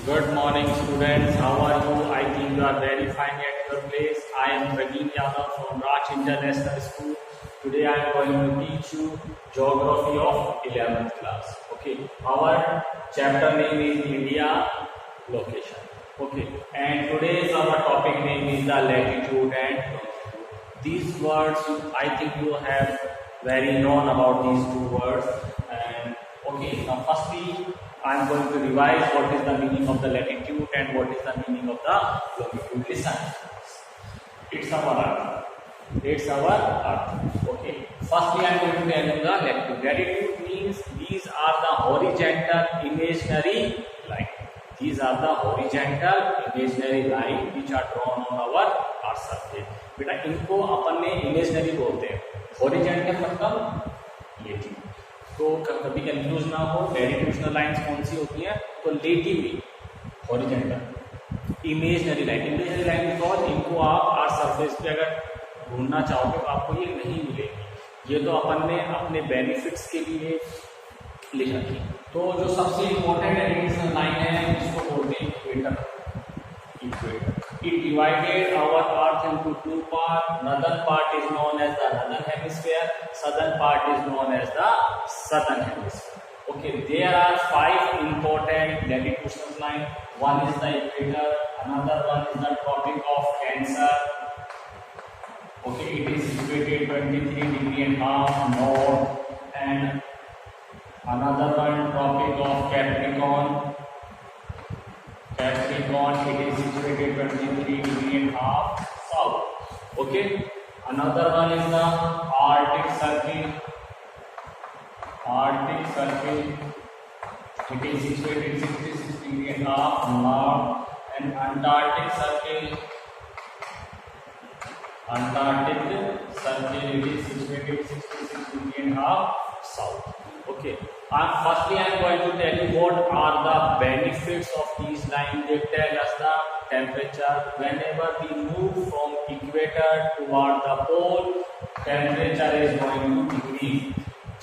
Good morning, students. How are you? I think you are very fine at your place. I am Praveen Yadav from Raj International School. Today I am going to teach you Geography of 11th class. Okay. Our chapter name is India Location. Okay. And today's our topic name is the latitude and longitude. These words, I think you have very known about these two words. And okay. Now, firstly, I am going to revise what is the meaning of the latitude and what is the meaning of the longitude. Listen, it's our earth. It's our earth. Okay. Firstly, I am going to tell you the latitude. Latitude means these are the horizontal imaginary line. These are the horizontal imaginary line which are drawn on our earth surface. बेटा इनको अपन ने imaginary बोलते हैं. Horizontal मतलब ये चीज. तो कभी कंफ्यूज ना हो, लैटिट्यूडनल लाइंस कौन सी होती हैं? तो लेटिव हॉरिजॉन्टल इमेजिनरी लाइन बिकॉज इनको आप आर्थ सरफेस पे अगर ढूंढना चाहोगे तो आपको ये नहीं मिलेगी. ये तो अपन ने अपने बेनिफिट्स के लिए लिखा थी. तो जो सबसे इम्पोर्टेंट लैटिट्यूडनल लाइन है इसको बोलते हैं equator. It divided our earth into two parts. Northern part is known as the northern hemisphere. Southern part is known as the southern hemisphere. Okay, there are 5 important latitudinal lines. One is the equator. Another one is the Tropic of Cancer. Okay, it is situated 23.5 north, and another one Tropic of Capricorn. Capricorn, it is situated 23.5 south. Okay. Another one is the Arctic Circle. Arctic Circle, it is situated 66.5 north, and Antarctic Circle. Antarctic Circle, it is situated 66.5 south. Okay. Firstly, I am going to tell you what are the benefits of these lines. They tell us the temperature. Whenever we move from equator toward the pole, temperature is going to decrease.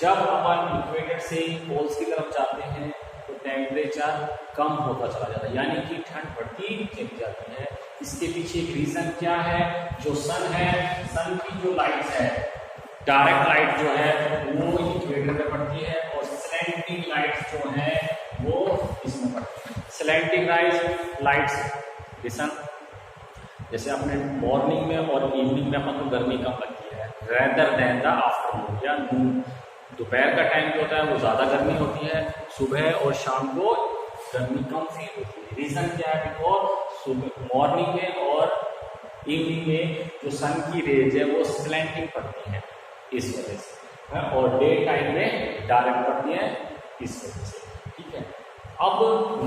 जब अपन equator से poles की तरफ जाते हैं तो temperature कम होता चला जाता है, यानी कि ठंड बढ़ती चली जाती है. इसके पीछे एक रीजन क्या है? जो सन है, सन की जो लाइट है, डायरेक्ट लाइट जो है वो इक्वेटर में पड़ती है और स्लैंटिंग लाइट्स जो है वो इसमें पड़ती है. स्लैंटिंग लाइट्स लिसन, जैसे अपने मॉर्निंग में और इवनिंग में अपन को गर्मी कम लगती है रेदर देन द आफ्टरनून या नून. दोपहर का टाइम जो होता है वो ज्यादा गर्मी होती है, सुबह और शाम को गर्मी कम फील होती है. रीजन क्या है? बिकॉज मॉर्निंग में और इवनिंग में जो सन की रेज है वो स्लैंटिंग पड़ती है इस वजह से, और डे टाइम में डायरेक्ट पड़ती है इस वजह से. ठीक है. अब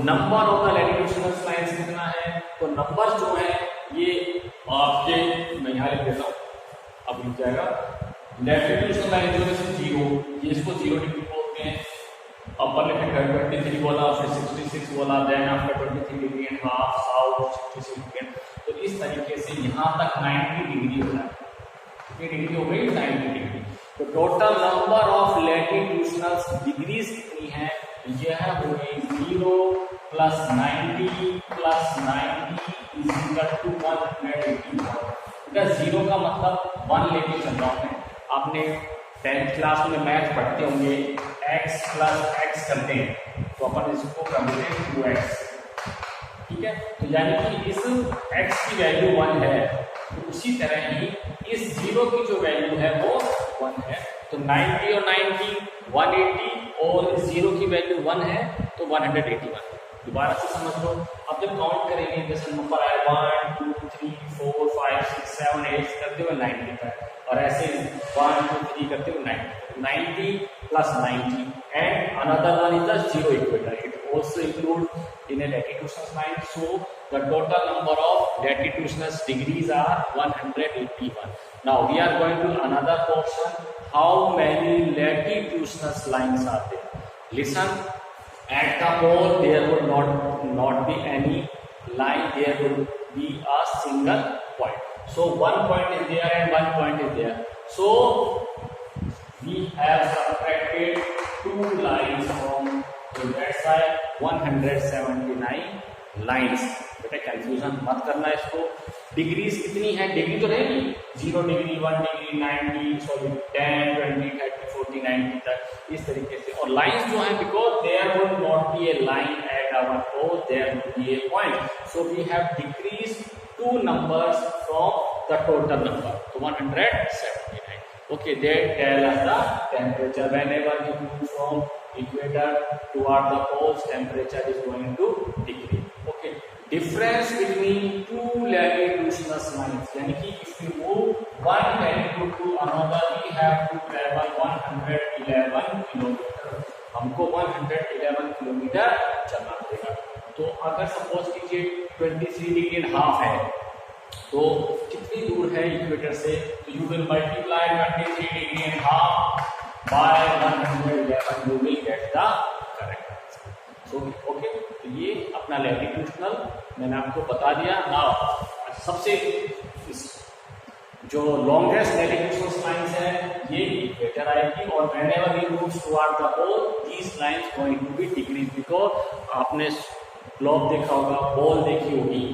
number of the latitudinal lines कितना है? तो नंबर जो है ये आपके, मैं यहाँ लिख देता हूँ, अब लिख जाएगा. लैटिट्यूडनल लाइन जो है 0, ये इसको 0 डिग्री बोलते हैं. अपन ने 23 बोला, फिर 66 बोला, देन आफ्टर 23.5 साउथ 66. तो इस तरीके से यहाँ तक 90 डिग्री हो रहा है. डिग्री हो गई 90 डिग्री. तो total number of latitudinal degrees कितनी है? यह हो गई 0 + 90 + 90 = 181. बेटा 0 का मतलब 1 लेके चल रहा हूं मैं. आपने 10th क्लास में मैथ पढ़ते होंगे, x + x करते हैं तो अपन इसको कर देते हैं 2x. ठीक है. तो यानी कि इस x की वैल्यू 1 है, तो उसी तरह ही इस 0 की जो वैल्यू है वो 1 है. तो 90 और 90 180, और 0 की वैल्यू 1 है तो 181. दोबारा से समझ लो. अब जब काउंट करेंगे, जैसे नंबर आए 1 2 3 4 5 6 7 8 करते हुए 90 तक, और ऐसे 1 2 3 करते हुए 90 + 90, and another one is the 0 equator. It also include in a latitudinal line. So the total number of latitudinal degrees are 181. Now we are going to another portion. How many latitudinal lines are there? Listen. At the pole there would not be any line. There would be a single point. So one point is there and one point is there. So we have subtracted 2 lines from, so that's why 179 lines. बेटा confusion मत करना इसको। Degrees कितनी है, degree तो रहेगी 0 degree 1 degree 90 sorry 10 20 30 40 90 तक इस तरीके से। और लाइन्स जो है because there would not be a line at our pole, there would be a point, so we have decrease 2 numbers from the total number to 179. Okay, they tell us the temperature. Whenever you move from equator toward the poles, temperature is going to decrease. Okay, difference between two latitudinal lines, यानी कि if you move one latitude to another, we have to travel 111 kilometre. हमको 111 kilometre चलना पड़ेगा। तो अगर suppose कीजिए 23.5 है तो कितनी दूर है इक्वेटर से, तो you will multiply 23.5 by 111, you will get the correct answer. So okay, तो ये अपना लैटिट्यूडनल मैंने आपको बता दिया। नाउ सबसे जो लॉन्गेस्ट लैटिट्यूडनल लाइंस है ये इक्वेटर आएगी, और whenever we move toward the pole these lines going to be decrease, because आपने ग्लोब देखा होगा, बॉल देखी होगी,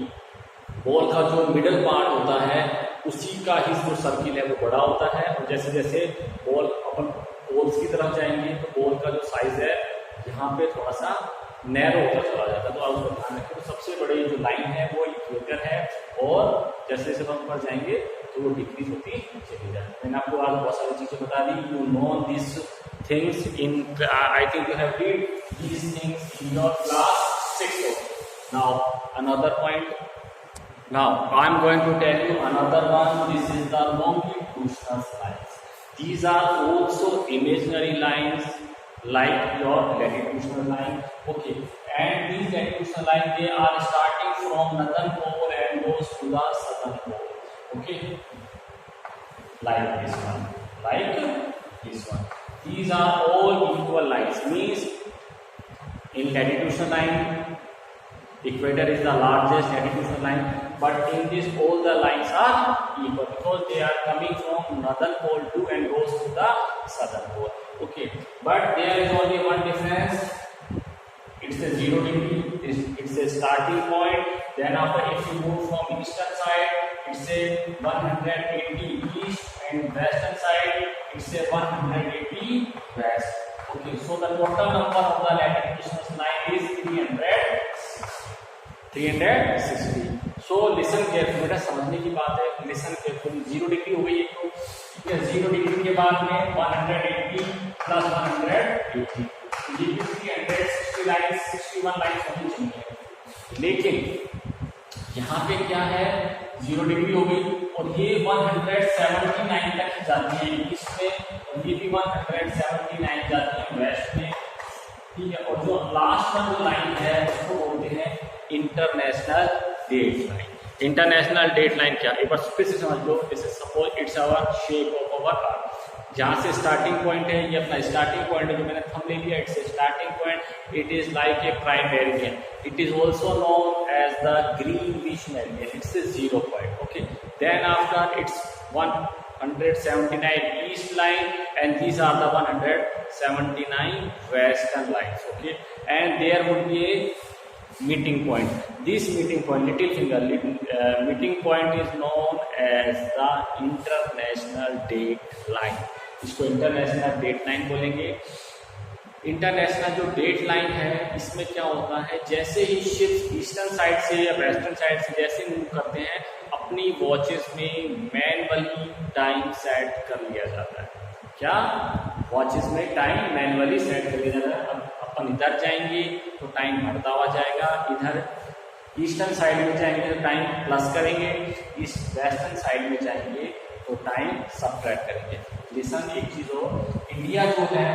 बॉल का जो मिडल पार्ट होता है उसी का ही जो सर्किल है वो बड़ा होता है, और जैसे जैसे बॉल अपन पोल्स की तरफ जाएंगे तो बॉल का जो साइज है यहाँ पे थोड़ा सा नैरो होता चला जाता है। तो आप उसको ध्यान रखें, तो सबसे बड़ी जो लाइन है वो इक्वेटर है, और जैसे जैसे हम ऊपर जाएंगे तो वो डिक्रीज होती चली जाती है। मैंने आपको आज बहुत सारी चीजें बता दी, you know this things in, I think you have read these things in your class 6. Now another point. Now I am going to tell you another one. This is the longitudinal lines. These are also imaginary lines like your latitudinal line. Okay, and these latitudinal lines, they are starting from northern pole and goes to the southern pole. Okay, like this one, like this one. These are all equal lines. Means in latitudinal line, equator is the largest latitudinal line, but in this all the lines are equal because they are coming from northern pole to and goes to the southern pole. Okay, but there is only one difference. It's a 0 degree. It's a starting point. Then after, if you move from eastern side, it's a 180 east, and western side it's a 180 west. Okay, so the total number of the latitudinal line is 360. So listen carefully, बेटा समझने की बात है, listen carefully. 0 degree हो गई एक तो, ठीक है, 0 डिग्री के बाद में 180 प्लस 180, ये 360 लाइन 61 लाइन होनी चाहिए। लेकिन यहाँ पे क्या है, 0 डिग्री हो गई और ये 179 तक जाती है ईस्ट में, और ये भी 179 जाती है वेस्ट में, ठीक है। और जो लास्ट में जो लाइन है उसको बोलते हैं international date line. International date line क्या, एक बार फिर से समझ लो। जैसे suppose it's our shape of our earth, जहाँ से स्टार्टिंग पॉइंट है, ये अपना स्टार्टिंग पॉइंट है जो मैंने थंब ले लिया, it's a starting point. It is like a prime meridian, it is also known as the Greenwich meridian, it's a 0 point. Okay, then after it's 179 east line, and these are the 179 western lines. Okay, and there would be a meeting point. This meeting point, little finger, meeting point is known as the international date line. इसको international date line बोलेंगे। International जो date line है इसमें क्या होता है, जैसे ही ships eastern side से या वेस्टर्न साइड से जैसे मूव करते हैं, अपनी वॉचेस में मैनुअली टाइम सेट कर लिया जाता है। क्या, वॉचेस में टाइम मैनुअली सेट कर लिया जाता है। अब अपन इधर जाएंगे तो टाइम बढ़ता हुआ जाएगा, इधर ईस्टर्न साइड में जाएंगे तो टाइम प्लस करेंगे, इस वेस्टर्न साइड में जाएंगे तो टाइम सब्ट्रैक्ट करेंगे। लिसन, एक चीज हो, इंडिया जो है,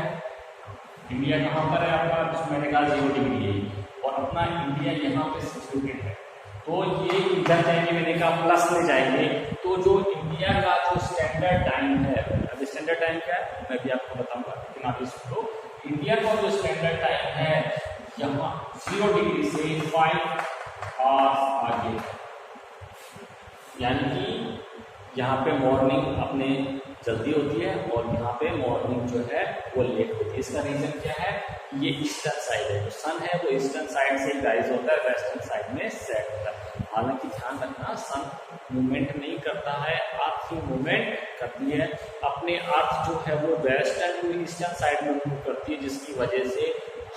इंडिया कहाँ पर है आपका, जिसमें मैंने कहा 0 डिग्री है, और अपना इंडिया यहाँ पे सिचुएटेड है। तो ये इधर जाएंगे, मैंने कहा प्लस में जाएंगे, तो जो इंडिया का जो स्टैंडर्ड टाइम है, अब स्टैंडर्ड टाइम क्या है मैं भी आपको बताऊंगा, लेकिन आप इसको, इंडिया का जो स्टैंडर्ड टाइम है यहाँ 0 डिग्री से 5 आवर्स आगे, यानी कि यहाँ पे मॉर्निंग अपने जल्दी होती है और यहाँ पे मॉर्निंग जो है वो लेट होती है। इसका रीजन क्या है? ये ईस्टर्न साइड है, जो सन है वो ईस्टर्न साइड से राइज होता है, वेस्टर्न साइड में सेट होता है। हालांकि ध्यान रखना, सन मूवमेंट नहीं करता है, अर्थ ही मूवमेंट करती है। अपने अर्थ जो है वो वेस्टर्न टू ईस्टर्न साइड में मूव करती है, जिसकी वजह से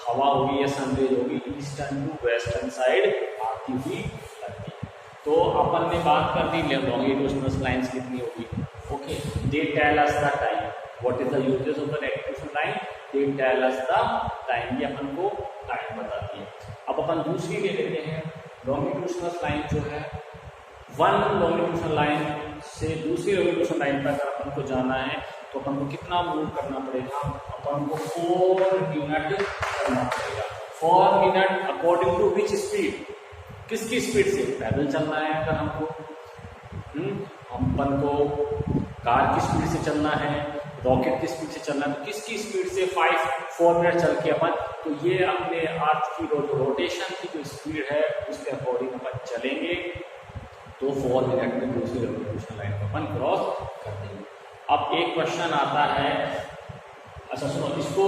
हवा होगी या सनरेज होगी ईस्टर्न टू वेस्टर्न साइड आती हुई लगती है। तो अपन ने बात कर दी लॉन्गिट्यूडिनल लाइंस कितनी होगी। Okay, they tell us the time, what is the uses of the longitudinal line, they tell us the time, ये अपन को टाइम बताती है। अब अपन दूसरी ले लेते हैं, लॉन्गिट्यूडिनल लाइन जो है, वन लॉन्गिट्यूडिनल लाइन से दूसरी लॉन्गिट्यूडिनल लाइन पर अगर अपन को जाना है तो अपन को कितना मूव करना पड़ेगा? अपन को 4 मिनट करना पड़ेगा। 4 minute according to which speed, किसकी स्पीड से? पैदल चलना है अगर हमको, अपन को कार की स्पीड से चलना है, रॉकेट की स्पीड से चलना है, तो किसकी स्पीड से 4 मिनट चल के अपन, तो ये अपने अर्थ की रोटेशन की जो स्पीड है उसके अकॉर्डिंग अपन चलेंगे, तो 4 मिनट में दूसरी लॉन्गिट्यूडिनल लाइन को अपन क्रॉस कर देंगे। अब एक क्वेश्चन आता है, अच्छा सुनो, इसको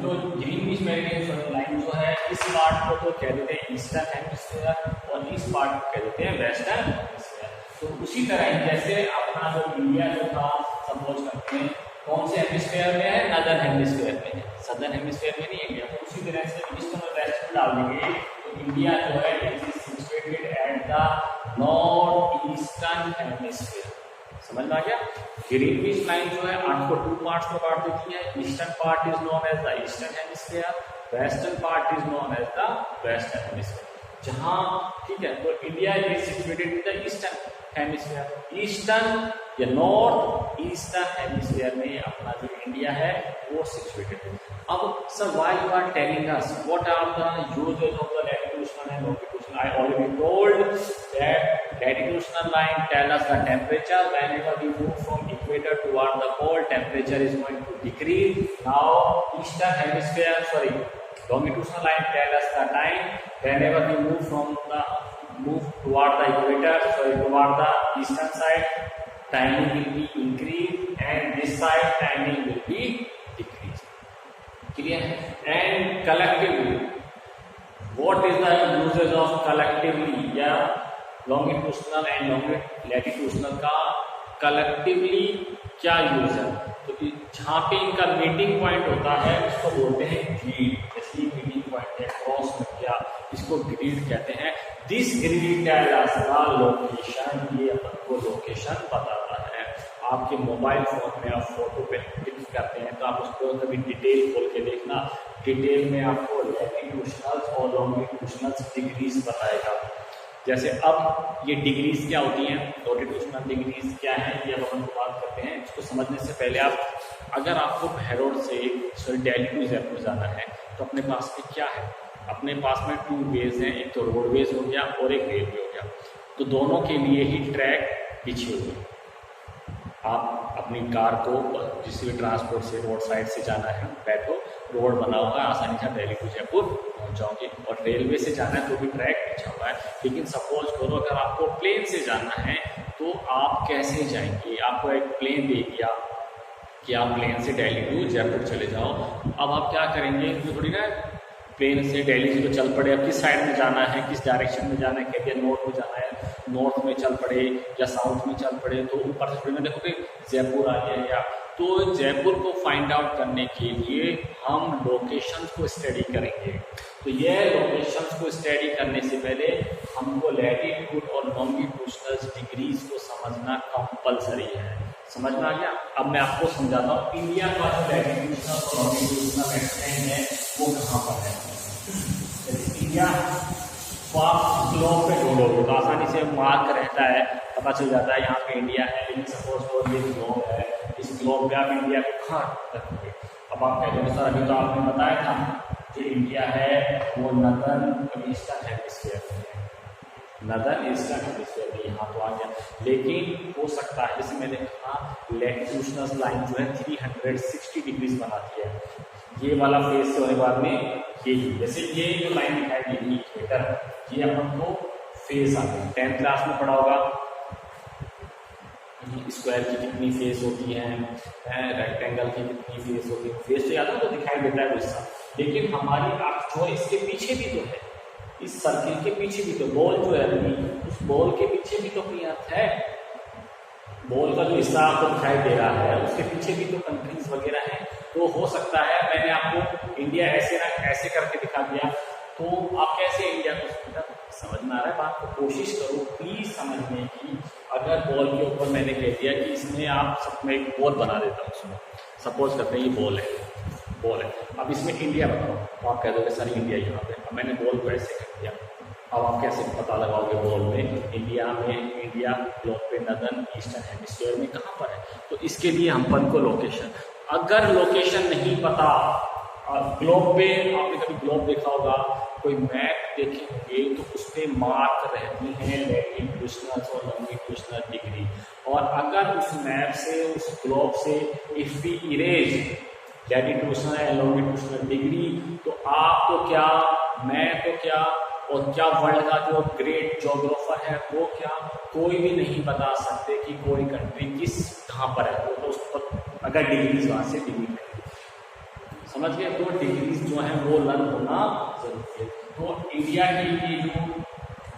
जो ग्रीनविच मेरिडियन लाइन जो है, इस पार्ट को तो कह देते हैं ईस्टर्न हेमिस्फीयर और इस पार्ट को कह देते हैं वेस्टर्न हेमिस्फीयर। तो उसी तरह जैसे अपना जो इंडिया जो था, सपोज करते हैं कौन से हेमिस्फीयर में है? नदर्न हेमिस्फीयर में है, सदर्न हेमिस्फीयर में नहीं है इंडिया। तो उसी तरह से ईस्टर्न और वेस्टर्न डाल देंगे तो इंडिया जो है it is situated at the north eastern hemisphere. समझ में आ गया? ग्रीनविच लाइन जो है अर्थ को 2 पार्ट्स में बांट देती है। Eastern part is known as the eastern hemisphere, western part is known as the western hemisphere. जहां ठीक है, तो India is situated in the eastern hemisphere, eastern या नॉर्थ ईस्टर्न हेमिस्फीयर में अपना जो इंडिया है वो सिचुएटेड है। अब sir why you are telling us what are the uses of the latitudinal and longitudinal? I already told that latitudinal line tell us the temperature, whenever we move from equator toward the pole temperature is going to decrease. Now eastern hemisphere, sorry, longitudinal line tell us the time, whenever we move toward the equator, sorry, toward the eastern side, timing will be increased and this side timing will be decreased. Clear? And collectively, what is the uses of collectively? Yeah, longitudinal and latitudinal का collectively क्या use है? तो जहाँ पे इनका meeting point होता है उसको बोलते हैं ग्रिड। जैसे मीटिंग पॉइंट है क्रॉस में किया, इसको ग्रिड कहते हैं। This grid tell us the location, ये अपन को लोकेशन बताता है। आपके मोबाइल फोन में आप फोटो पे क्लिक करते हैं तो आप उसको कभी डिटेल खोल के देखना, डिटेल में आपको लैटिट्यूडिनल और लॉन्गिट्यूडिनल डिग्रीज बताएगा। जैसे अब ये डिग्रीज क्या होती हैं, लॉन्गिट्यूडिनल डिग्रीज क्या है, ये अब अपन बात करते हैं। इसको समझने से पहले अगर आपको भैरोड से दिल्ली टू जयपुर जाना है तो अपने पास में क्या है? अपने पास में 2 वेज हैं, एक तो रोडवेज हो गया और एक रेलवे हो गया। तो दोनों के लिए ही ट्रैक बिछी हुई है। आप अपनी कार को किसी भी ट्रांसपोर्ट से रोड साइड से जाना है, बैठो, रोड बना हुआ है, आसानी से दिल्ली टू जयपुर पहुंच जाओगे। और रेलवे से जाना है तो भी ट्रैक बिछा हुआ है। लेकिन सपोज करो अगर आपको प्लेन से जाना है तो आप कैसे जाएंगे? आपको एक प्लेन दे दिया कि आप प्लेन से दिल्ली टू जयपुर चले जाओ। अब आप क्या करेंगे? थोड़ी ना प्लेन से दिल्ली से तो चल पड़े, अब किस साइड में जाना है, किस डायरेक्शन में जाना है, कहते हैं नॉर्थ में जाना है, नॉर्थ में चल पड़े या साउथ में चल पड़े। तो ऊपर से में देखोगे जयपुर आ गया या, तो जयपुर को फाइंड आउट करने के लिए हम लोकेशंस को स्टडी करेंगे। तो ये लोकेशंस को स्टडी करने से पहले हमको लैटिट्यूड और लॉन्गिट्यूडिनल डिग्रीज को समझना कंपलसरी है। समझ में आ गया? अब मैं आपको समझाता हूँ इंडिया का जो लैटिट्यूडिनल और लॉन्गिट्यूडिनल एक्सटेंड है वो कहाँ पर है। इंडिया को आप ग्लोब पे ढूंढोगे तो आसानी से मार्क रहता है, पता चल जाता है यहाँ पे इंडिया है। लेकिन सपोज करो ये ग्लोब है, इस ग्लोब पे आप इंडिया को कहाँ रखोगे? अब आप कहते हो सर अभी तो आपने बताया था जो इंडिया है वो नदर्न और ईस्टर्न हेमिस्फीयर में है, नदर्न ईस्टर्न हेमिस्फीयर में यहाँ तो आ गया। लेकिन हो सकता है जैसे मैंने कहा लैटिट्यूडिनल लाइन जो है 360 डिग्रीज बनाती है। ये वाला फेस से होने के बाद में यही, जैसे ये जो लाइन दिखाई दे रही है इक्वेटर, ये अपन को फेस आ गई। 10th क्लास में पढ़ा होगा स्क्वायर की कितनी फेस होती है, रेक्टेंगल की कितनी फेस होती है। फेस तो याद है तो दिखाई देता है गुस्सा, लेकिन हमारी आँख जो है इसके पीछे भी तो है, इस सर्किल के पीछे भी तो बॉल जो है अपनी, उस बॉल के पीछे भी तो अपनी आँख है। बॉल का जो हिस्सा आपको दिखाई दे रहा है उसके पीछे भी तो कंट्रीज वगैरह हैं। तो हो सकता है मैंने आपको इंडिया ऐसे ना ऐसे करके दिखा दिया, तो आप कैसे इंडिया को समझ में आ रहा है बात को? कोशिश करो प्लीज समझने की। अगर बॉल के ऊपर मैंने कह दिया कि इसमें आप सब में एक बॉल बना देता हूँ, उसमें सपोज करते हैं ये बॉल है, अब इसमें इंडिया बताओ, तो आप कह दोगे सर इंडिया यहाँ पे। अब मैंने बॉल को ऐसे कर दिया, अब आप कैसे पता लगाओगे बॉल में इंडिया ग्लोब पे नदर्न ईस्टर्न हेमिस्फीयर में कहाँ पर है? तो इसके लिए हम अपन को लोकेशन, अगर लोकेशन नहीं पता ग्लोब पे, आपने कभी ग्लोब देखा होगा, कोई मैप देखे होंगे तो उस पर मार्क रहती हैं लैटिट्यूडनल और लॉन्गिट्यूडनल डिग्री। और अगर उस मैप से, उस ग्लोब से if we erase latitudinal and longitudinal degree, तो आप तो क्या, मैं तो क्या, और क्या वर्ल्ड का जो ग्रेट ज्योग्राफर है वो क्या, कोई भी नहीं बता सकते कि कोई कंट्री कहाँ पर है। तो उस पर अगर डिग्रीज वहाँ से डिग्री समझ गए, तो डिग्रीज जो है वो लर्न होना जरूरी है। तो इंडिया के लिए जो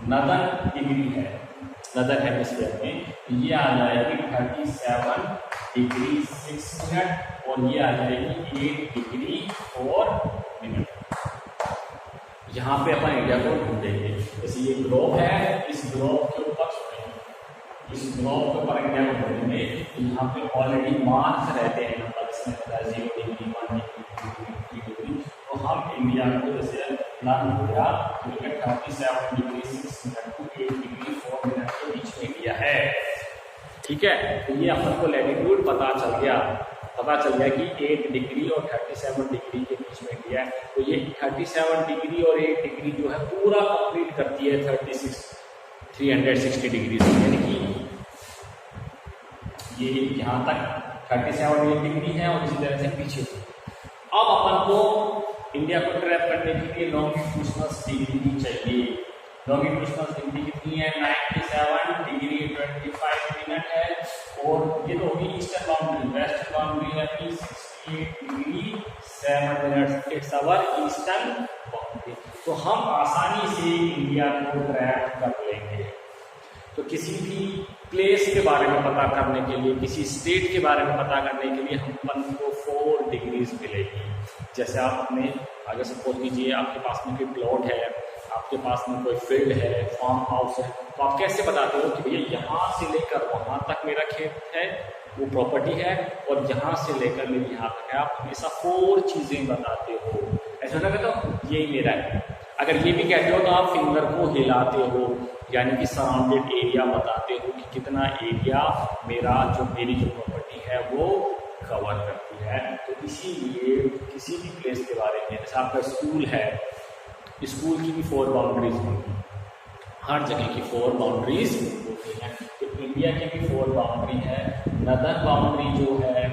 नदर्न डिग्री है, नदर्न हेमिस्फीयर में, ये आ जाएगी 37 डिग्री 6 मिनट और ये आ जाएगी 8 डिग्री 4 मिनट। यहाँ पे अपन इंडिया को ढूंढेंगे। जैसे ये ग्लोब है, इस ग्लोब के ऊपर इंडिया को ढूंढेंगे, यहाँ पे ऑलरेडी मार्क्स रहते हैं, मतलब इसमें 0 डिग्री 1 डिग्री 3 डिग्री। तो हम इंडिया को जैसे प्लान हो गया 37 degree 6 minute to 8 degree 4 minute के बीच में इंडिया है। ठीक है, तो ये अपन को लैटिट्यूड पता चल गया कि 8 डिग्री और 37 डिग्री के बीच में इंडिया है। तो ये 37 डिग्री और 8 डिग्री जो है पूरा कंप्लीट करती है 360 डिग्री से, यानी कि ये यहाँ तक 37 डिग्री है और इसी तरह से पीछे। अब अपन को इंडिया को ट्रैप करने के लिए लॉन्गिट्यूडनल डिग्री चाहिए। लॉन्गिट्यूडनल डिग्री कितनी है? 97 डिग्री 25 मिनट है, और ये तो होगी ईस्टर्न बाउंड्री। वेस्ट बाउंड्री है 68 degree 7 minute, it's our eastern boundary. तो हम आसानी से इंडिया को ट्रैप कर लेंगे। तो किसी भी प्लेस के बारे में पता करने के लिए, किसी स्टेट के बारे में पता करने के लिए हम अपन को 4 डिग्रीज मिलेगी। जैसे आप अपने अगर सपोज कीजिए आपके पास में कोई प्लॉट है, आपके पास में कोई फील्ड है, फार्म हाउस है, तो आप कैसे बताते हो कि भैया यहाँ से लेकर वहाँ तक मेरा खेत है, वो प्रॉपर्टी है, और यहाँ से लेकर मेरी यहाँ तक है। आप हमेशा 4 चीज़ें बताते हो। ऐसा ना कहते हो यही मेरा है। अगर ये भी कहते हो तो आप फिंगर को हिलाते हो, यानी कि सराउंडेड एरिया बताते हो कि कितना एरिया मेरी जो प्रॉपर्टी है वो कवर करती है। तो इसीलिए किसी भी प्लेस के बारे में, जैसे आपका स्कूल है, स्कूल की भी 4 बाउंड्रीज होंगी, हर जगह की 4 बाउंड्रीज होती हैं। तो इंडिया की भी 4 बाउंड्री है। नदर्न बाउंड्री जो है,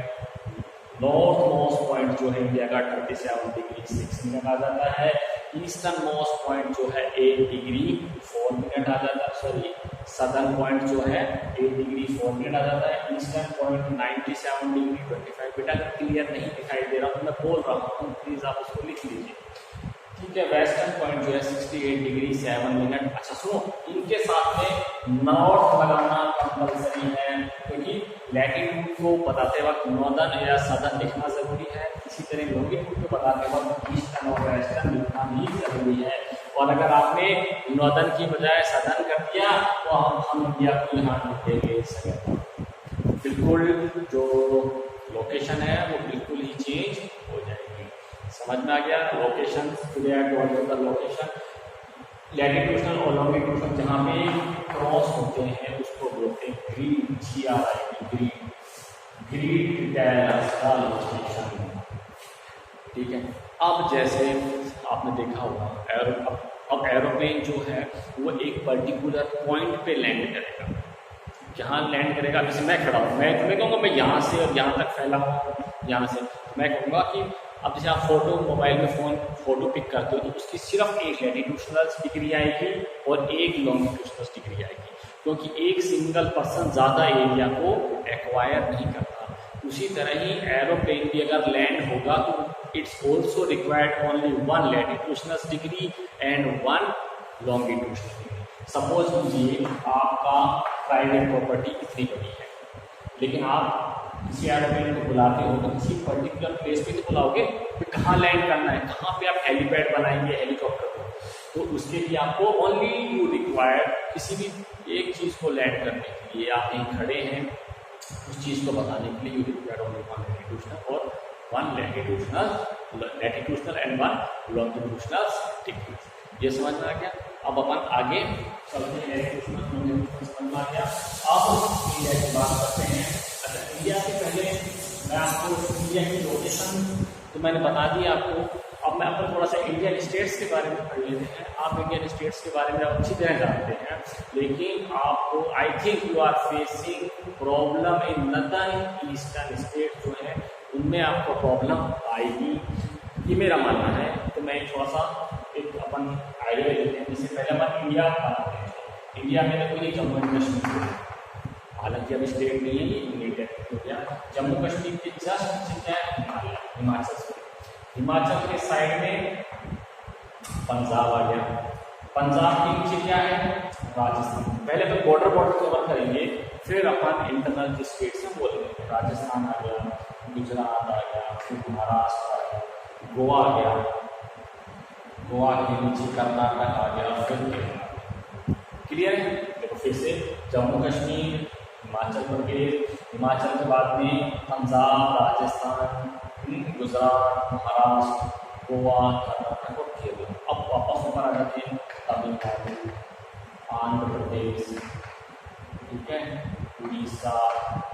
नॉर्थ मोस्ट पॉइंट जो है इंडिया का 37 डिग्री 6 मिनट आ जाता है। ईस्टर्न मोस्ट पॉइंट जो है 8 डिग्री 4 मिनट आ जाता है, सॉरी सदर्न पॉइंट जो है 8 डिग्री 4 मिनट आ जाता है। Eastern point 97 degree 25 minute. अगर क्लियर नहीं दिखाई दे रहा तो मैं बोल रहा हूँ, प्लीज आप उसको लिख लीजिए। ठीक है, वेस्टर्न पॉइंट जो है 68 डिग्री 7 मिनट। अच्छा सुनो, इनके साथ में नॉर्थ लगाना कंपल्सरी है, क्योंकि लैटिट्यूड को बताते वक्त नॉर्दर्न या सदर्न लिखना जरूरी है। इसी तरह लॉन्गिट्यूड को बताते वक्त ईस्टर्न और वेस्टर्न लिखना भी जरूरी है। और अगर आपने नॉर्दर्न की बजाय सदर्न कर दिया तो हम इंडिया को यहाँ लिखेंगे। बिल्कुल जो लोकेशन है वो बिल्कुल ही चेंज हो जाएगी। समझ में आ गया? लोकेशन लोकेशन लैटिट्यूडनल और लॉन्गिट्यूडनल जहाँ पे क्रॉस होते हैं उसको बोलते हैं ग्रीड, ग्रीड लोकेशन। ठीक है, अब जैसे आपने देखा होगा अब एरोप्लेन जो है वो एक पर्टिकुलर पॉइंट पे लैंड करेगा। जहाँ लैंड करेगा, जैसे मैं खड़ा हूँ, मैं तुम्हें कहूँगा मैं यहाँ से और यहाँ तक फैला हूँ, यहाँ से मैं कहूँगा कि अब जैसे आप मोबाइल में फोटो पिक करते हो तो उसकी सिर्फ एक लैटिट्यूडनल डिग्री आएगी और एक लॉन्गिट्यूडनल डिग्री आएगी। क्योंकि एक सिंगल पर्सन ज़्यादा एरिया को एक्वायर नहीं करता। उसी तरह ही एरोप्लेन भी अगर लैंड होगा तो it's also required only one latitudinal degree and one longitudinal degree. Suppose कीजिए आपका प्राइवेट प्रॉपर्टी इतनी बड़ी है, लेकिन आप किसी एरोप्लेन को बुलाते हो तो किसी पर्टिकुलर प्लेस पे तो बुलाओगे, फिर कहाँ लैंड करना है, कहाँ पे आप हेलीपैड बनाएंगे हेलीकॉप्टर को, तो उसके लिए आपको ओनली यू रिक्वायर्ड किसी भी एक चीज़ को लैंड करने के लिए आप यहीं खड़े हैं, उस चीज़ को बताने के लिए you required only one latitudinal और one latitudinal and one longitudinal degree. ये समझ में आ गया। अब अपन आगे चलते हैं, समझ में आ गया। अब इंडिया की बात करते हैं। अच्छा, इंडिया से पहले मैं आपको इंडिया की लोकेशन तो मैंने बता दिया आपको। अब मैं आपको थोड़ा सा इंडियन स्टेट्स के बारे में पढ़ लेते हैं। आप इंडियन स्टेट्स के बारे में अच्छी तरह जानते हैं, लेकिन आपको I think you are facing problem in northern eastern state जो है उनमें आपको प्रॉब्लम आएगी, ये मेरा मानना है। तो मैं थोड़ा सा एक अपन आइडिया लेते हैं। जैसे पहले अपन इंडिया बनाते हैं। इंडिया में देखो ये जम्मू एंड कश्मीर, हालांकि अभी स्टेट नहीं है, ये यूनाइटेड हो गया। जम्मू कश्मीर के जस्ट नीचे क्या है, हिमाचल से। हिमाचल के साइड में पंजाब आ गया, पंजाब के नीचे क्या है, राजस्थान। पहले तो बॉर्डर कवर करेंगे, फिर अपन इंटरनल जो स्टेट्स हैं बोलेंगे। राजस्थान आ गया, गुजरात आ गया, फिर महाराष्ट्र आ गया, गोवा आ गया, गोवा के नीचे कर्नाटक आ गया, फिर क्लियर है। देखो फिर से जम्मू कश्मीर, हिमाचल प्रदेश, हिमाचल के बाद में पंजाब, राजस्थान, गुजरात, महाराष्ट्र, गोवा, कर्नाटक और केरल। अब वापस ऊपर आ जाते हैं तमिलनाडु, आंध्र प्रदेश, ठीक है, उड़ीसा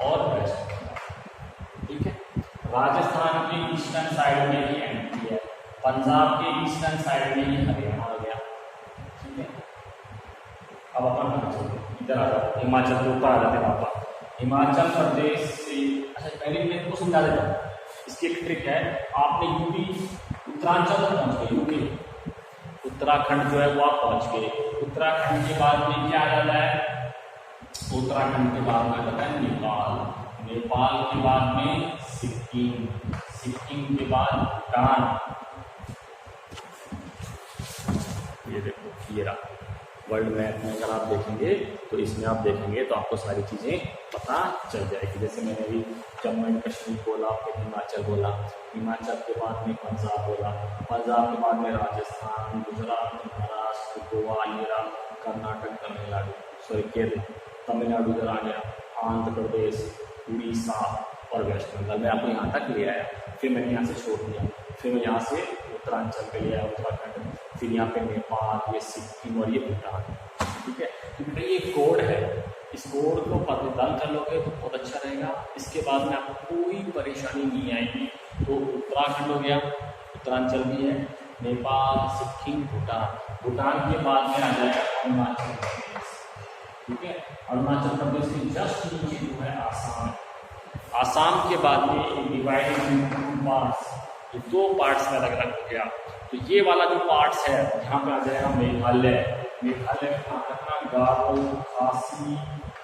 और वेस्ट बंगाल, ठीक है। राजस्थान के ईस्टर्न साइड में ही एमपी है, पंजाब के ईस्टर्न साइड में ही हरियाणा आ गया, ठीक है। अब अपन इधर आ जाओ, हिमाचल के ऊपर आ जाते हैं वापस। हिमाचल प्रदेश से अच्छा पहले मैं तुमको समझा देता हूँ, इसकी एक ट्रिक है। आपने यूपी उत्तरांचल तक पहुँच गए, यूपी उत्तराखंड जो है वो आप पहुँच गए। उत्तराखंड के बाद में क्या आ जाता है, उत्तराखंड के बाद में आता है नेपाल, नेपाल के बाद में सिक्किम, सिक्किम के बाद भूटान। ये देखो ये रहा वर्ल्ड मैप में, अगर आप देखेंगे तो इसमें आप देखेंगे तो आपको सारी चीज़ें पता चल जाएगी। जैसे मैंने अभी जम्मू एंड कश्मीर बोला, फिर हिमाचल बोला, हिमाचल के बाद में पंजाब बोला, पंजाब के बाद में राजस्थान, गुजरात, महाराष्ट्र, गोवा, कर्नाटक, तमिलनाडु, सॉरी केरल, तमिलनाडु इधर आ गया, आंध्र प्रदेश, उड़ीसा और वेस्ट बंगाल। मैं आपको यहाँ तक ले आया, फिर मैंने यहाँ से छोड़ दिया, फिर मैं यहाँ से उत्तरांचल पे लिया, उत्तराखंड, फिर यहाँ पे नेपाल, ये सिक्किम और ये भूटान, ठीक है। क्योंकि ये कोड है, इस कोड को पता कर लोगे तो बहुत अच्छा रहेगा। इसके बाद में आपको कोई परेशानी नहीं आएगी। तो उत्तराखंड हो गया, उत्तरांचल भी है, नेपाल, सिक्किम, भूटान, भूटान के बाद में आ जाएगा अरुणाचल प्रदेश, ठीक है। अरुणाचल प्रदेश के जस्ट नीचे जो है आसाम, आसाम के बाद में डिवाइडेड इनटू टू पार्ट्स, ये दो पार्ट्स में अलग अलग हो गया। तो ये वाला जो पार्ट्स है यहाँ पे आ जाएगा मेघालय, मेघालय में ध्यान रखना गारो, खासी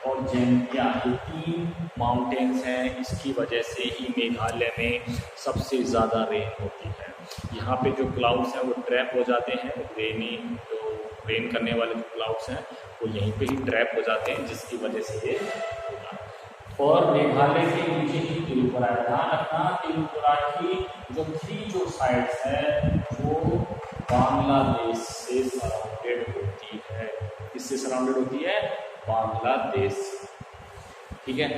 और जैंतिया, ये तीन माउंटेन्स हैं, इसकी वजह से ही मेघालय में सबसे ज़्यादा रेन होती है। यहाँ पे जो क्लाउड्स हैं वो ट्रैप हो जाते हैं, रेन करने वाले जो क्लाउड्स हैं वो यहीं पे ही ट्रैप हो जाते हैं, जिसकी वजह से ये होगा। और मेघालय के नीचे ही त्रिपुरा, ध्यान रखना त्रिपुरा की जो साइड्स है वो बांग्लादेश से सराउंडेड होती है। किससे सराउंडेड होती है, बांग्लादेश, ठीक है।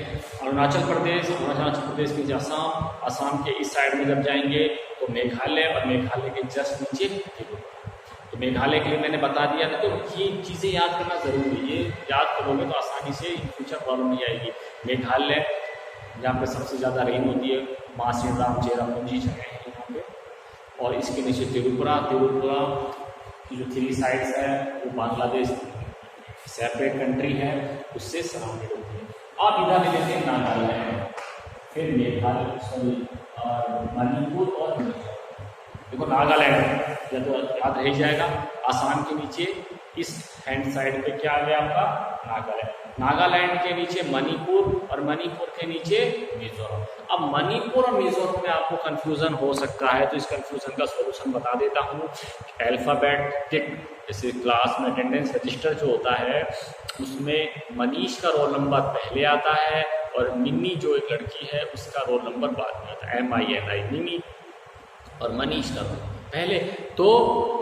अरुणाचल प्रदेश के असम, असम के इस साइड में जब जाएंगे तो मेघालय, और मेघालय के जस्ट नीचे त्रिपुरा। तो मेघालय के लिए मैंने बता दिया था, तो ये चीज़ें याद करना ज़रूरी है। ये याद करोगे तो आसानी से इन फ्यूचर प्रॉब्लम नहीं आएगी। मेघालय जहाँ पे सबसे ज़्यादा रेन होती है, मासीराम, चेरापूंजी जगह है यहाँ पे, और इसके नीचे त्रिपुरा, त्रिपुरा की जो थ्री साइड्स है वो बांग्लादेश सेपरेट कंट्री है, उससे सराउंडेड होती है। आप इधर ले लेते हैं नागालैंड, फिर मेघालय, सॉरी मणिपुर और देखो नागालैंड या तो याद रह जाएगा, आसाम के नीचे इस हैंड साइड पे क्या आ गया आपका नागालैंड। नागालैंड के नीचे मणिपुर और मणिपुर के नीचे मिजोरम। अब मणिपुर और मिजोरम में आपको कंफ्यूजन हो सकता है, तो इस कंफ्यूजन का सॉल्यूशन बता देता हूँ। अल्फाबेटिक जैसे क्लास में अटेंडेंस रजिस्टर जो होता है उसमें मनीष का रोल नंबर पहले आता है और मिनी जो एक लड़की है उसका रोल नंबर बाद में आता है, MINI मिनी, और मनीष का रोल पहले। तो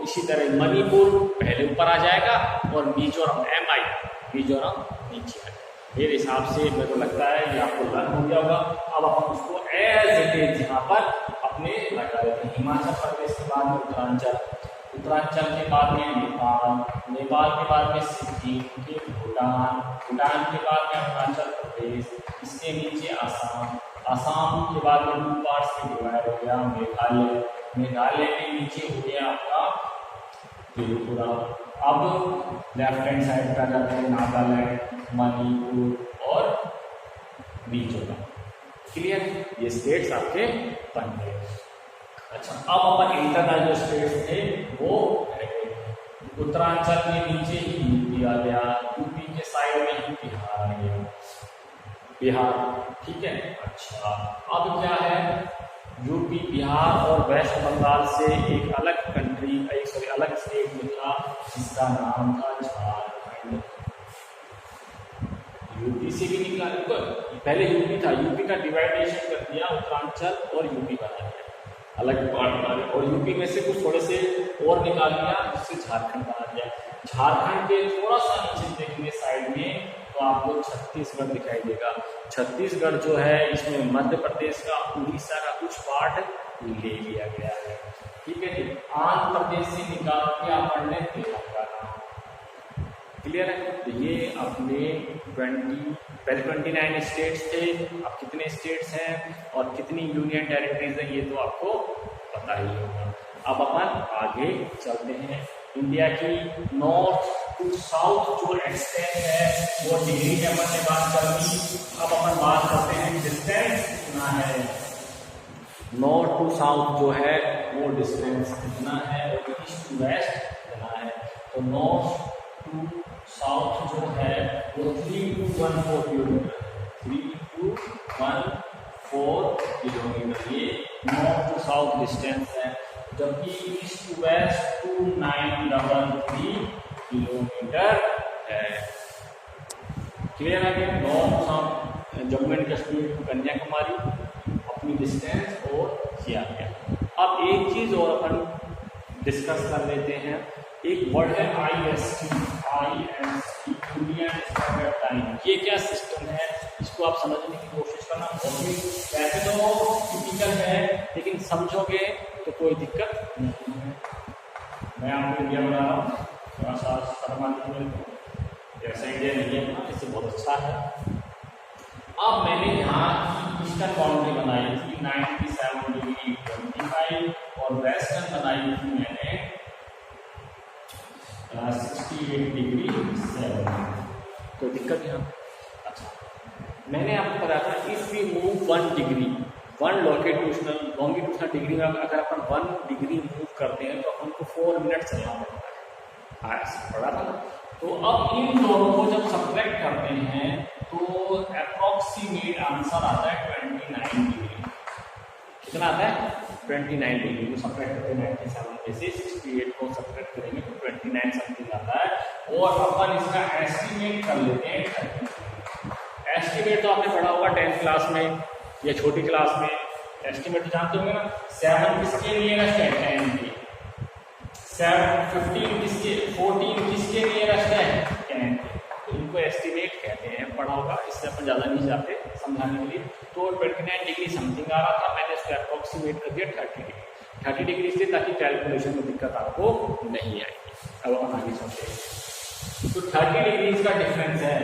इसी तरह मणिपुर पहले ऊपर आ जाएगा और मिजोरम MI मिजोरम नीचे आएगा। मेरे हिसाब से मेरे को लगता है ये आपको लर्न हो गया होगा। अब अपन उसको एज इट इज यहाँ पर अपने लगा देते हैं। हिमाचल प्रदेश के बाद में उत्तरांचल, उत्तरांचल के बाद में नेपाल, नेपाल के बाद में सिक्किम, फिर भूटान, भूटान के बाद में अरुणाचल प्रदेश, इसके नीचे आसाम, आसाम के बाद में 2 पार्ट्स में डिवाइड हो गया मेघालय, मेघालय के नीचे हो गया आपका त्रिपुरा। अब लेफ्ट हैंड साइड का जाते हैं नागालैंड, मणिपुर और मिजोरम। क्लियर, ये स्टेट्स आपके बन गए। अच्छा, अब अपन इंटरनल जो स्टेट्स थे वो उत्तरांचल के नीचे ही यूपी आ गया, यूपी के साइड में ही बिहार आ गया, बिहार, ठीक है। अच्छा, अब क्या है, यूपी, बिहार और वेस्ट बंगाल से एक अलग कंट्री, एक अलग स्टेट निकला जिसका नाम था झारखंड। यूपी से भी निकला, पहले यूपी था, यूपी का डिवाइडेशन कर दिया, उत्तरांचल और यूपी बना दिया अलग पार्ट बना दिया, और यूपी में से कुछ थोड़े से और निकाल दिया जिससे झारखंड बना दिया। झारखंड के थोड़ा सा नीचे देखेंगे साइड में तो आपको छत्तीसगढ़ दिखाई देगा। छत्तीसगढ़ जो है इसमें मध्य प्रदेश का, उड़ीसा का कुछ पार्ट ले लिया गया है, ठीक है जी। आंध्र प्रदेश से निकाल के अपन ने तेलंगाना, क्लियर है। तो ये अपने 29 स्टेट्स थे। अब कितने स्टेट्स हैं और कितनी यूनियन टेरिटरीज हैं ये तो आपको पता ही होगा। अब अपन आगे चलते हैं। इंडिया की नॉर्थ टू साउथ जो एक्सटेंट है वो डिग्री में अपन ने बात कर ली। अब अपन बात करते हैं डिस्टेंस कितना है, नॉर्थ टू साउथ जो है वो डिस्टेंस कितना है और ईस्ट टू वेस्ट कितना है। तो नॉर्थ टू साउथ जो है वो 3214 किलोमीटर, 3214 किलोमीटर ये नॉर्थ टू साउथ डिस्टेंस है, जबकि ईस्ट टू वेस्ट 2933 किलोमीटर है। क्लियर है कि north south Jammu and Kashmir to Kanyakumari अपनी डिस्टेंस और ये आ गया। अब एक चीज और अपन डिस्कस कर लेते हैं। एक वर्ड है IST, इंडियन स्टैंडर्ड टाइम। ये क्या सिस्टम है इसको आप समझने की कोशिश करना। वैसे तो टिपिकल है लेकिन समझोगे तो कोई दिक्कत नहीं है। मैं आपको इंडिया बना रहा हूँ, थोड़ा सा शर्मा जैसा इंडिया नहीं है ना, इससे बहुत अच्छा है। अब मैंने यहाँ की ईस्टर्न बाउंड्री बनाई थी 97 डिग्री 25 और वेस्टर्न बनाई थी मैंने 68 डिग्री 7। कोई दिक्कत यहाँ? अच्छा, मैंने आपको बताया था if we move 1 degree, 1 longitudinal degree में अगर अपन 1 डिग्री मूव करते हैं तो अपन को 4 मिनट चलना पड़ता है, पढ़ा था ना। तो अब इन दोनों को जब सब्ट्रैक्ट करते हैं तो अप्रोक्सीमेट आंसर आता है 29 डिग्री। कितना आता है? 29 डिग्री को सब्ट्रैक्ट करते हैं 97 में से 68 को सब्ट्रैक्ट करेंगे तो 29 समथिंग आता है। और अपन इसका एस्टिमेट कर लेते हैं 30। एस्टिमेट तो आपने पढ़ा होगा 10th क्लास में या छोटी क्लास में। एस्टिमेट तो जानते होंगे ना, 7 किसके नियरेस्ट है 10 के, 15 किसके, 14 किसके नियरेस्ट है 10 के। तो इनको एस्टिमेट कहते हैं, पढ़ा होगा, इससे अपन ज़्यादा नहीं जाते समझाने के लिए। तो 29 डिग्री समथिंग आ रहा था, मैंने इसको अप्रोक्सीमेट कर दिया 30 डिग्री। 30 डिग्री से ताकि कैलकुलेशन में दिक्कत आपको नहीं आएगी। अब हम आगे चलते हैं। तो 30 डिग्री का डिफरेंस है,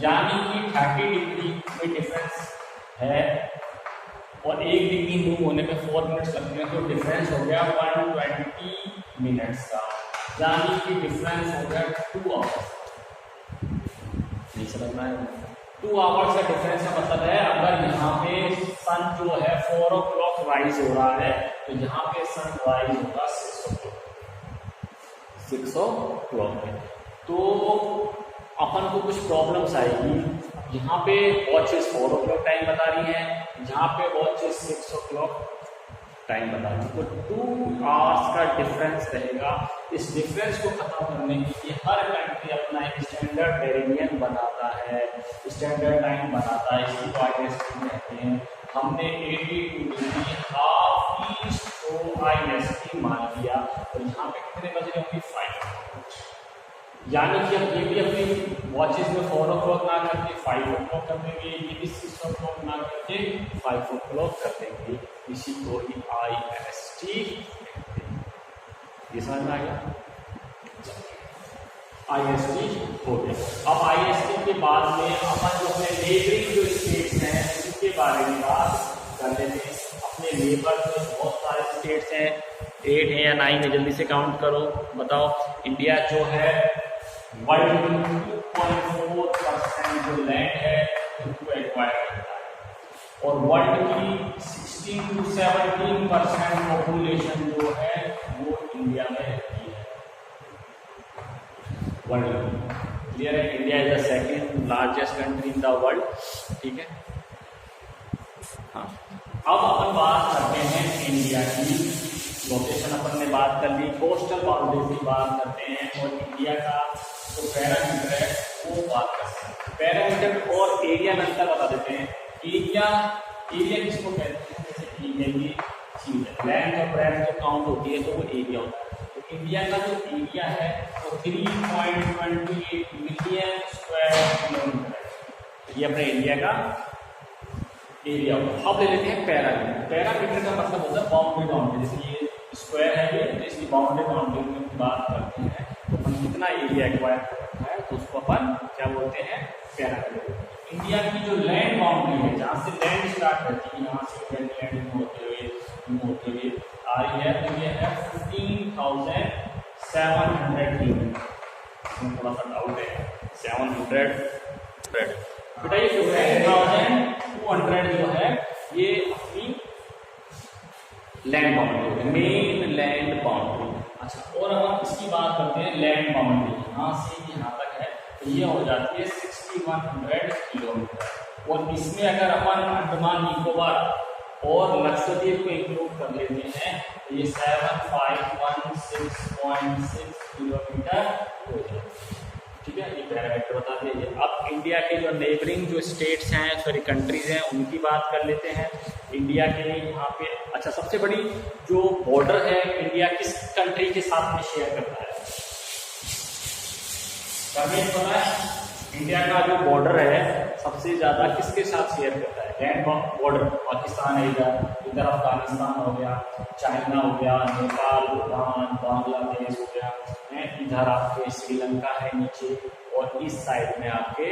यानी कि 30 डिग्री में डिफरेंस है और 1 डिग्री मूव होने में 4 मिनट्स लगते हैं, तो डिफरेंस हो गया 120 मिनट्स का, यानी कि डिफरेंस हो गया 2 आवर्स। नहीं समझना है? 2 आवर्स का डिफरेंस का मतलब है अगर यहाँ पे सन जो है 4 o'clock राइज हो रहा है तो यहाँ पे सन राइज होगा 6 o'clock में। तो अपन को कुछ प्रॉब्लम्स आएगी। यहाँ पे वॉचेस 4 o'clock टाइम बता रही है, यहाँ पे वॉचेस 6 o'clock टाइम बता रही है, तो 2 आवर्स का डिफरेंस रहेगा। इस डिफरेंस को खत्म करने के लिए हर कंट्री अपना एक स्टैंडर्ड मेरिडियन बनाता है, स्टैंडर्ड टाइम बनाता है, इसी को IST कहते हैं। हमने 82 डिग्री हाफ ईस्ट को IST मान लिया, और यहाँ पे कितने बज रहे होंगे 5, यानी कि अब ये भी अपनी वॉचेस में 4 o'clock ना करके 5 o'clock कर देंगे, ये भी 6 o'clock ना करके 5 o'clock कर देंगे, इसी को ही IST कहते हैं। ये समझ में आ गया? IST हो गया। अब IST के बाद में अपन जो अपने नेबरिंग जो स्टेट्स हैं उनके बारे में बात कर लेते हैं। अपने नेबर में बहुत सारे स्टेट्स हैं, 8 है या 9 है, जल्दी से काउंट करो, बताओ। इंडिया जो है वर्ल्ड में 2.4% जो लैंड है उनको एक्वायर करता है, और वर्ल्ड की 16 to 17% पॉपुलेशन जो है वो इंडिया में रहती है वर्ल्ड में। क्लियर है? India is the second largest country in the world. ठीक है, हाँ। अब अपन बात करते हैं इंडिया की लोकेशन, अपन ने बात कर ली, कोस्टल बाउंड्रीज की बात करते हैं, और इंडिया का जो पैरामीटर है वो बात करते हैं। पैरामीटर और एरिया में अंतर बता देते हैं। एरिया किसको कहते हैं? जैसे ये चीज है, लैंड और ब्रेथ जो काउंट होती है तो वो एरिया होता है। तो इंडिया का जो एरिया है वो 3.28 मिलियन स्क्वायर किलोमीटर है। ये अपने इंडिया का एरिया होगा। अब ले लेते हैं पैरामीटर। पैरामीटर का मतलब होता है बाउंड्री। जैसे ये स्क्वायर है, ये तो इसकी बाउंड्री की बात करते हैं, तो अपन कितना एरिया एक्वायर कर रखा है तो उसको अपन क्या बोलते हैं? पैरामीटर। इंडिया की जो लैंड बाउंड्री है, जहाँ से लैंड स्टार्ट होती है, यहाँ से लैंड होते हुए आ रही है, तो ये है 15,700 किलोमीटर। इसमें थोड़ा सा डाउट है, 700 बेटा, ये 15,200 जो है ये अपनी land boundary, main land boundary. अच्छा, और अब हम इसकी बात करते हैं लैंड बाउंड्री, यहाँ से यहाँ तक है, तो ये हो जाती है 6100 किलोमीटर। और इसमें अगर अपन अंडमान निकोबार और लक्षद्वीप को इंक्लूड कर लेते हैं तो ये 7516.6 किलोमीटर हो जाता है। ठीक है, ये पैरामीटर बता दीजिए। अब इंडिया के जो नेबरिंग जो स्टेट्स हैं, सॉरी कंट्रीज हैं, उनकी बात कर लेते हैं। इंडिया के लिए यहाँ पे अच्छा सबसे बड़ी जो बॉर्डर है इंडिया किस कंट्री के साथ में शेयर करता है? पता है इंडिया का जो बॉर्डर है सबसे ज्यादा किसके साथ शेयर करता है? लैंड बॉर्डर पाकिस्तान है, इधर अफगानिस्तान हो गया, चाइना हो गया, नेपाल, भूटान, बांग्लादेश हो गया, इधर आपके श्रीलंका है नीचे, और इस साइड में आपके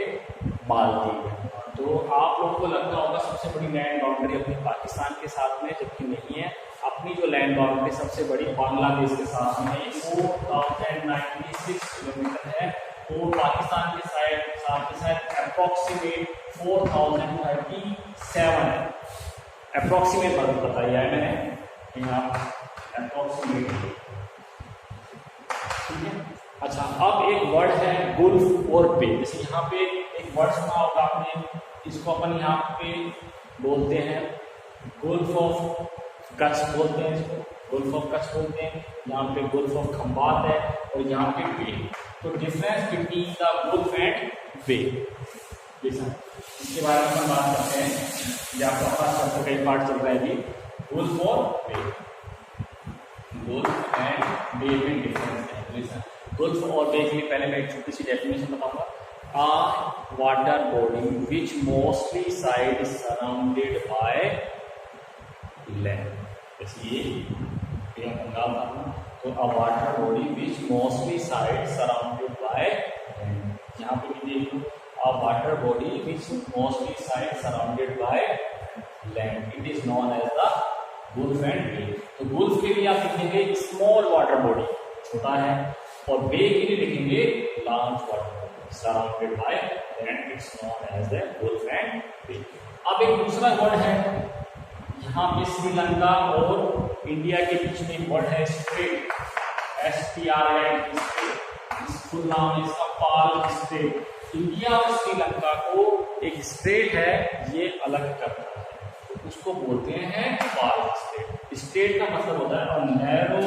मालदीव है। तो आप लोग को लगता होगा सबसे बड़ी लैंड बाउंड्री अपनी पाकिस्तान के साथ में, जबकि नहीं है। अपनी जो लैंड बाउंड्री सबसे बड़ी बांग्लादेश के साथ में 4096 किलोमीटर है, और पाकिस्तान के साथ अप्रोक्सीमेट 4037 है। अप्रोक्सीमेट बताइए मैंने यहाँ अप्रोक्सीमेट। ठीक है, अच्छा अब एक वर्ड है गुल्फ और बे। जैसे यहाँ पे एक वर्ड सुना होगा आपने, इसको अपन यहाँ पे बोलते हैं गुल्फ ऑफ कच्छ बोलते हैं, इसको गुल्फ ऑफ कच्छ बोलते हैं। यहाँ पे गुल्फ ऑफ खंबात है और यहाँ पे बे। तो difference between the gulf and bay, इसके बारे में हम बात करते हैं। ये आपका पास सबसे कई पार्ट चल रहा है जी, गुल्फ और बे। गुल्फ एंड बे में डिफरेंस है। गुल्फ और बे के लिए पहले मैं एक छोटी सी डेफिनेशन बताऊंगा। A water body which mostly side is surrounded by land. जैसे ये बंगाल था, तो a water body which mostly side surrounded by land. यहाँ पे भी देख लो, a water body which mostly side surrounded by land. It is known as the Gulf and Bay. तो Gulf के लिए आप लिखेंगे स्मॉल वाटर बॉडी, छोटा है, और बे के लिए लिखेंगे large water body surrounded by land. It's known as the gulf and bay. अब एक दूसरा वर्ड है, यहाँ पे श्रीलंका और इंडिया के बीच में वर्ड है स्ट्रेट, STRAIT। फुल नाम है इसका पाल स्ट्रेट, इंडिया और श्रीलंका को एक स्ट्रेट है ये अलग करता है, तो उसको बोलते हैं पाल स्ट्रेट। स्ट्रेट का मतलब होता है नैरो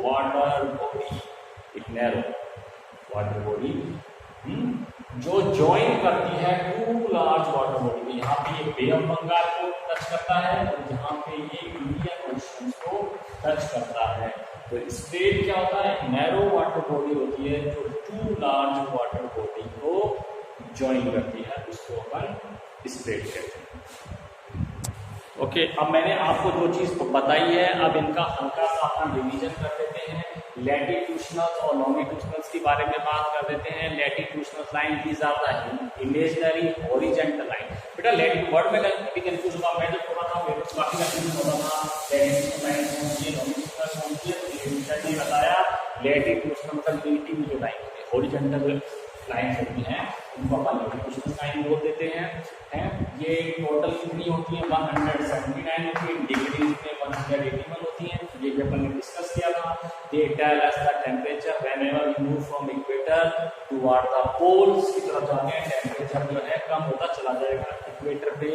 वाटर बॉडी, एक नैरो वाटर बॉडी जो ज्वाइन करती है टू लार्ज वाटर बॉडी। यहाँ पे ये बे ऑफ बंगाल को टच करता है और यहाँ पे ये इंडियन ओशन को टच करता है। तो स्ट्रेट क्या होता है, नैरो वाटर बॉडी होती है जो टू लार्ज वाटर बॉडी को ज्वाइन करती है, उसको अपन स्ट्रेट कहते हैं। ओके, अब मैंने आपको जो चीज बताई है, अब इनका हल्का सा अपन रिवीजन कर देते हैं। लैटिट्यूशनल और लॉन्गिट्यूशनल के बारे में बात कर देते हैं। Latitudinal line these are the imaginary horizontal line. बेटा लैटिट्यूड वर्ड में कभी कंफ्यूज होगा, मैं जब थोड़ा था मेरे को काफी कंफ्यूज होता था, लैटिट्यूशनल लाइन कौन सी है, लॉन्गिट्यूशनल कौन सी है। तो ये बताया लैटिट्यूशनल मतलब नीचे में जो लाइन होती है, हॉरिजॉन्टल लाइन होती हैं उनको अपन लैटिट्यूशनल लाइन बोल देते हैं। ये टोटल कितनी होती है, 179 होती है, डिग्रीज में 181 होती है। ये भी अपन ने डिस्कस किया था। They tell us the temperature whenever we move from equator toward the poles की तरफ जाते हैं, टेम्परेचर जो है कम होता चला जाएगा। इक्वेटर पे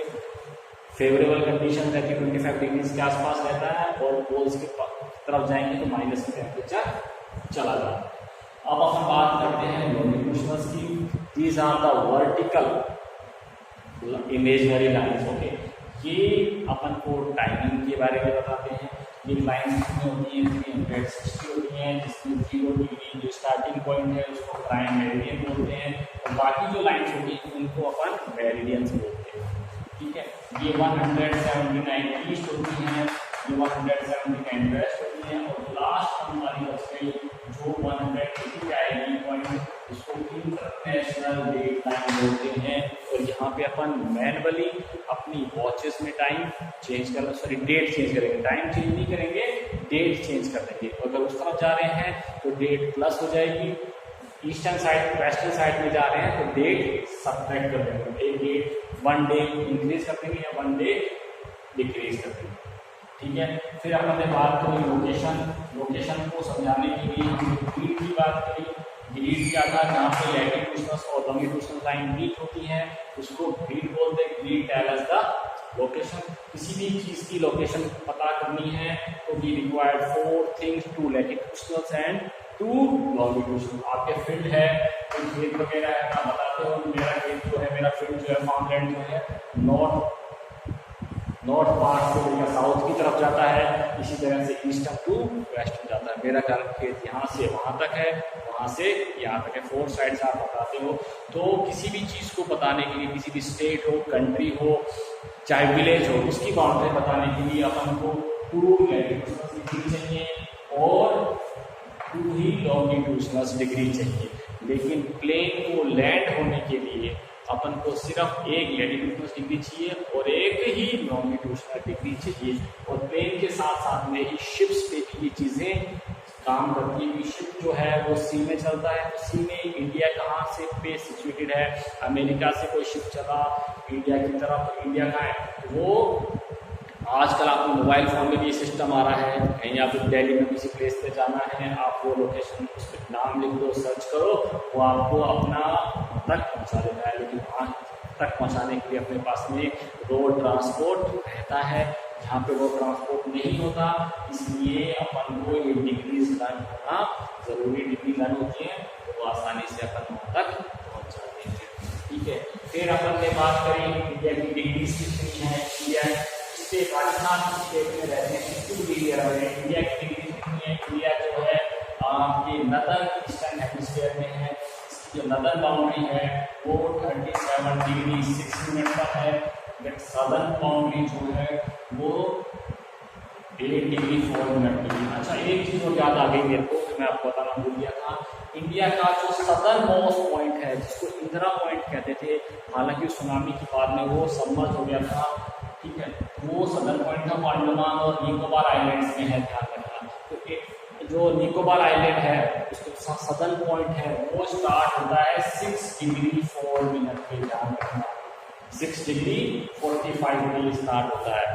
फेवरेबल कंडीशन रहती है, 25 डिग्री के आसपास रहता है, और पोल्स की तरफ जाएंगे तो माइनस में टेम्परेचर चला जाएगा। अब अपन बात करते हैं लॉन्गिट्यूशनल्स की। These are the vertical imaginary lines. Okay, ये अपन को टाइमिंग के बारे में बताते हैं। ये लाइन्स कितनी होती हैं, 360 होती हैं, जिसमें 0 डिग्री जो स्टार्टिंग पॉइंट है उसको प्राइम मेरिडियन बोलते हैं, और बाकी जो लाइन्स होती हैं उनको अपन मेरिडियंस बोलते हैं। ठीक है, ये 179 ईस्ट होती हैं, ये 179 वेस्ट होती हैं, और लास्ट हमारी बच गई जो 180 आएगी पॉइंट, इसको इंटरनेशनल डेट लाइन बोलते हैं। और यहाँ पे अपन मैनुअली अपनी वॉचेस में टाइम चेंज करना, सॉरी डेट चेंज करेंगे, टाइम चेंज नहीं करेंगे, डेट चेंज कर देंगे। अगर उस तरफ जा रहे हैं तो डेट प्लस हो जाएगी, ईस्टर्न साइड वेस्टर्न साइड में जा रहे हैं तो डेट सब्ट्रैक्ट कर देंगे, एक डेट 1 डे इंक्रीज कर देंगे या 1 डे डिक्रीज कर देंगे। ठीक है, फिर अपन ने बात करी लोकेशन को समझाने के लिए हमने ग्रिड की बात करी। ग्रिड क्या था, जहाँ पे लैटिट्यूशनल और लॉन्गिट्यूशनल लाइन मीट होती हैं उसको ग्रिड बोलते हैं। Grid tell us the location. किसी भी चीज की लोकेशन पता करनी है तो we required 4 things, 2 latitudinal and 2 longitudinal. आपके फील्ड है, कोई खेत वगैरह है, आप बताते हो मेरा खेत जो है, मेरा फील्ड जो है, फार्मलैंड जो है नॉर्थ पार्ट से या साउथ की तरफ जाता है, इसी तरह से ईस्टर्न टू वेस्ट जाता है। मेरा घर खेत यहाँ से वहाँ तक है, वहाँ से यहाँ तक है, 4 साइड से आप बताते हो। तो किसी भी चीज़ को बताने के लिए, किसी भी स्टेट हो, कंट्री हो, चाहे विलेज हो, उसकी बाउंड्री बताने के लिए अपन को 2 लैटिट्यूशनल डिग्री चाहिए और 2 ही लॉन्गिट्यूशनल डिग्री चाहिए। लेकिन प्लेन को लैंड होने के लिए अपन को सिर्फ एक लैटिट्यूडनल डिग्री चाहिए और एक ही लॉन्गिट्यूडनल डिग्री चाहिए। और प्लेन के साथ साथ में ही शिप्स पे भी ये चीज़ें काम करती है। शिप जो है वो सी में चलता है, सी में इंडिया कहाँ से पे सिचुएटेड है, अमेरिका से कोई शिप चला इंडिया की तरफ, इंडिया का है वो आजकल आपको मोबाइल फ़ोन में भी सिस्टम आ रहा है। कहीं आपको दिल्ली में किसी प्लेस पे जाना है, आप वो लोकेशन उस पर नाम लिख दो, सर्च करो, वो आपको अपना तक पहुंचा देता है। लेकिन वहाँ तक पहुंचाने के लिए अपने पास में रोड ट्रांसपोर्ट रहता है। जहाँ पे रोड ट्रांसपोर्ट नहीं होता, इसलिए अपन को ये डिग्रीज लर्न होना ज़रूरी। डिग्री लर्न होती है तो आसानी से अपन वहाँ तक पहुँच जाते हैं। ठीक है, फिर अपन ने बात करी इंडिया की डिग्रीज कितनी है। इंडिया राजस्थान स्टेट में रहते हैं 2 डिग्री है। इंडिया की डिग्री कितनी है, इंडिया जो है आपके नदर्न ईस्टर्न हेमिस्फीयर में है। इसकी जो नदर्न बाउंड्री है वो 37 डिग्री 6 मिनट का है, बट सदर्न बाउंड्री जो है वो 8 डिग्री 4 मिनट की है। अच्छा, एक चीज़ और याद आ गई मेरे को कि मैं आपको बताना भूल गया था। इंडिया का जो सदर्न मोस्ट पॉइंट है जिसको इंदिरा पॉइंट कहते थे, हालांकि सुनामी के बाद में वो सबमर्ज हो गया था। ठीक है, वो सदर्न पॉइंट था, अंडमान और निकोबार आइलैंड्स में है, ध्यान रखना। तो जो निकोबार आइलैंड है उसका सदर्न पॉइंट है वो स्टार्ट होता है 6 डिग्री 4 मिनट पे, ध्यान रखना 6 डिग्री 45 मिनट स्टार्ट होता है।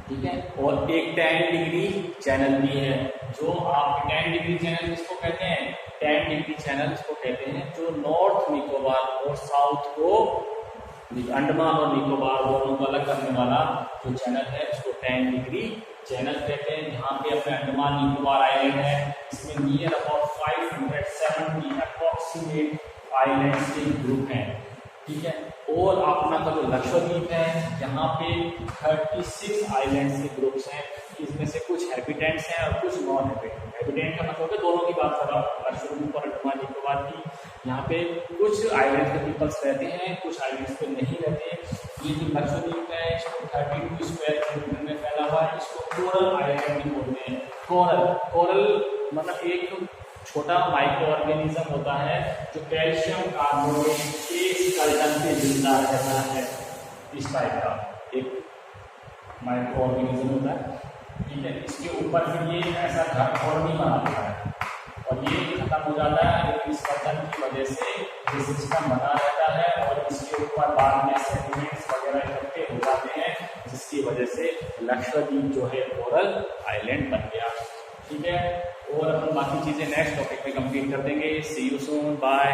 ठीक है। और एक 10 डिग्री चैनल भी है, जो आप 10 डिग्री चैनल किसको कहते हैं, 10 डिग्री चैनल इसको कहते हैं जो नॉर्थ निकोबार और साउथ को, अंडमान और निकोबार दोनों को अलग करने वाला जो चैनल है उसको 10 डिग्री चैनल कहते हैं। यहाँ पे अपने अंडमान निकोबार आइलैंड है, इसमें नियर अबाउट 570 अप्रोक्सीमेट आइलैंड्स के ग्रुप हैं, ठीक है। और अपना का जो लक्षद्वीप है यहाँ पे 36 आइलैंड्स के ग्रुप्स हैं, इसमें से कुछ हैबिटेंट्स हैं और कुछ नॉन हैबिटेंट का मतलब है दोनों की बात कर रहा हूँ, लक्षद्वीप और अंडमान निकोबार की। यहाँ पे कुछ आइलैंड के पीपल्स रहते हैं, कुछ आइलैंड्स पे नहीं रहते। ये जो लक्षद्वीप है इसको 32 स्क्वायर किलोमीटर में फैला हुआ है, इसको कोरल आइलैंड भी बोलते हैं। कोरल मतलब एक छोटा माइक्रो ऑर्गेनिज्म होता है जो कैल्शियम कार्बोनेट के स्केलेटन पे जिंदा रहता है, इस टाइप का एक माइक्रो ऑर्गेनिज्म होता है, ठीक है। इसके ऊपर फिर ये ऐसा घर और नहीं बनाता है और ये खत्म हो जाता है, लेकिन इस पतन की वजह से ये सिस्टम बना रहता है और इसके ऊपर बाद में सेडिमेंट्स वगैरह इकट्ठे हो जाते हैं, जिसकी वजह से लक्षद्वीप जो है कोरल आइलैंड बन गया, ठीक है। और अपन बाकी चीजें नेक्स्ट टॉपिक में कंप्लीट कर देंगे। सी यू सून, बाय।